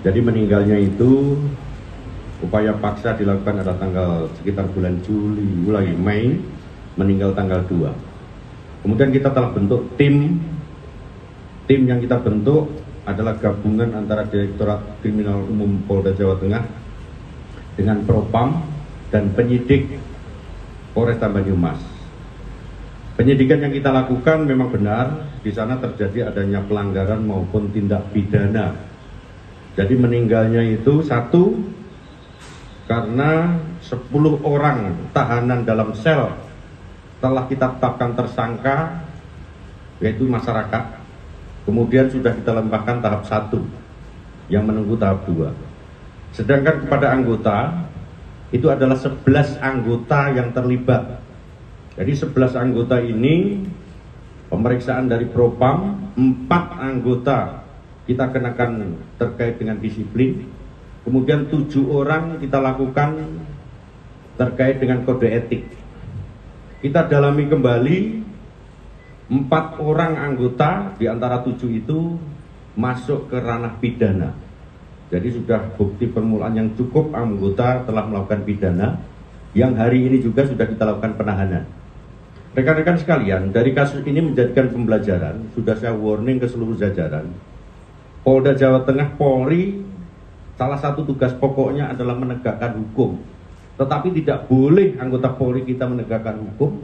Jadi meninggalnya itu upaya paksa dilakukan pada tanggal sekitar bulan Mei, meninggal tanggal 2. Kemudian kita telah bentuk tim yang kita bentuk adalah gabungan antara Direktorat Kriminal Umum Polda Jawa Tengah dengan Propam dan penyidik Polresta Banyumas. Penyidikan yang kita lakukan memang benar, di sana terjadi adanya pelanggaran maupun tindak pidana. Jadi meninggalnya itu satu, karena 10 orang tahanan dalam sel telah kita tetapkan tersangka, yaitu masyarakat. Kemudian sudah kita lempahkan tahap 1 yang menunggu tahap 2. Sedangkan kepada anggota itu adalah 11 anggota yang terlibat. Jadi 11 anggota ini pemeriksaan dari Propam, 4 anggota kita kenakan terkait dengan disiplin. Kemudian 7 orang kita lakukan terkait dengan kode etik. Kita dalami kembali 4 orang anggota di antara 7 itu masuk ke ranah pidana. Jadi sudah bukti permulaan yang cukup anggota telah melakukan pidana, yang hari ini juga sudah kita lakukan penahanan. Rekan-rekan sekalian, dari kasus ini menjadikan pembelajaran, sudah saya warning ke seluruh jajaran. Polda Jawa Tengah, Polri, salah satu tugas pokoknya adalah menegakkan hukum. Tetapi tidak boleh anggota Polri kita menegakkan hukum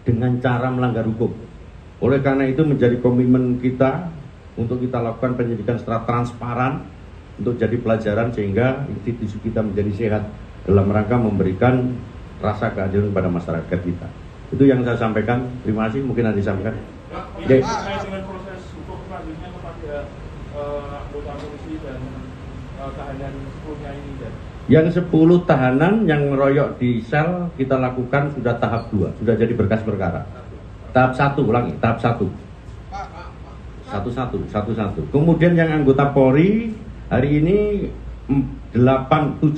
dengan cara melanggar hukum. Oleh karena itu menjadi komitmen kita untuk kita lakukan penyidikan secara transparan, untuk jadi pelajaran sehingga institusi kita menjadi sehat dalam rangka memberikan rasa keadilan kepada masyarakat kita. Itu yang saya sampaikan. Terima kasih. Mungkin ada disampaikan. Terkait dengan proses hukum selanjutnya kepada anggota polisi dan tahanan 10-nya ini, dan yang 10 tahanan yang meroyok di sel kita lakukan sudah tahap 2, sudah jadi berkas perkara. Tahap 1, ulangi, tahap 1. Satu-satu. Kemudian yang anggota Polri hari ini 7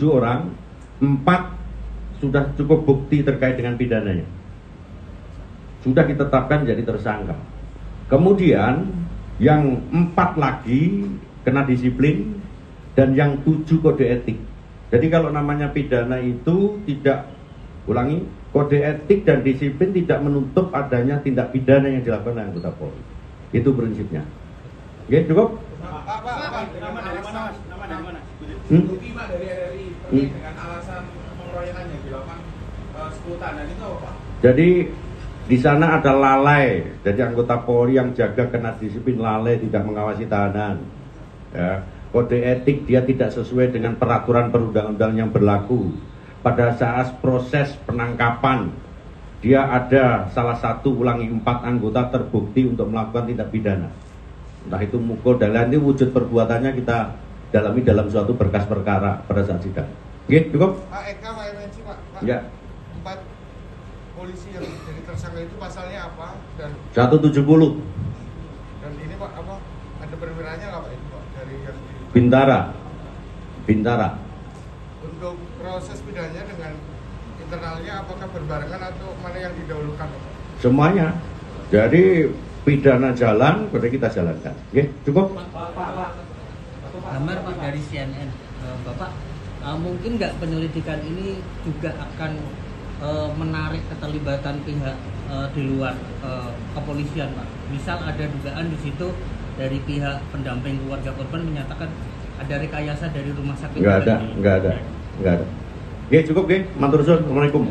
orang, 4 sudah cukup bukti terkait dengan pidananya. Sudah ditetapkan jadi tersangka. Kemudian yang 4 lagi kena disiplin dan yang 7 kode etik. Jadi kalau namanya pidana itu tidak, ulangi, kode etik dan disiplin tidak menutup adanya tindak pidana yang dilakukan oleh anggota Polri. Itu prinsipnya. Oke, cukup? Pak, nama dari mana? Bukti Pak dari RRI dengan alasan pengeroyokan yang dilakukan 10 tahanan itu apa, Pak? Jadi di sana ada lalai. Jadi anggota Polri yang jaga kena disiplin lalai, tidak mengawasi tahanan. Ya. Kode etik dia tidak sesuai dengan peraturan perundang-undangan yang berlaku. Pada saat proses penangkapan, dia ada salah satu, ulangi, 4 anggota terbukti untuk melakukan tindak pidana. Entah itu mukul dan lain, wujud perbuatannya kita dalami dalam suatu berkas perkara pada saat sidang. Oke, cukup? Pak Eka, Pak MNC, Pak. Ya. 4 polisi yang jadi tersangka itu pasalnya apa? Dan 170. Dan ini Pak, apa? Ada perwiranya nggak Pak itu Pak? Dari yang Bintara. Untuk proses pidananya dengan internalnya apakah berbarengan atau mana yang didahulukan Pak? Semuanya. Jadi pidana jalan, berarti kita jalankan. Oke, cukup? Pak. Gambar Pak dari CNN. Bapak, mungkin nggak penyelidikan ini juga akan menarik keterlibatan pihak di luar kepolisian, Pak. Misal ada dugaan di situ dari pihak pendamping keluarga korban menyatakan ada rekayasa dari rumah sakit. Nggak ada. Oke, cukup, oke. Matur suwun. Assalamualaikum.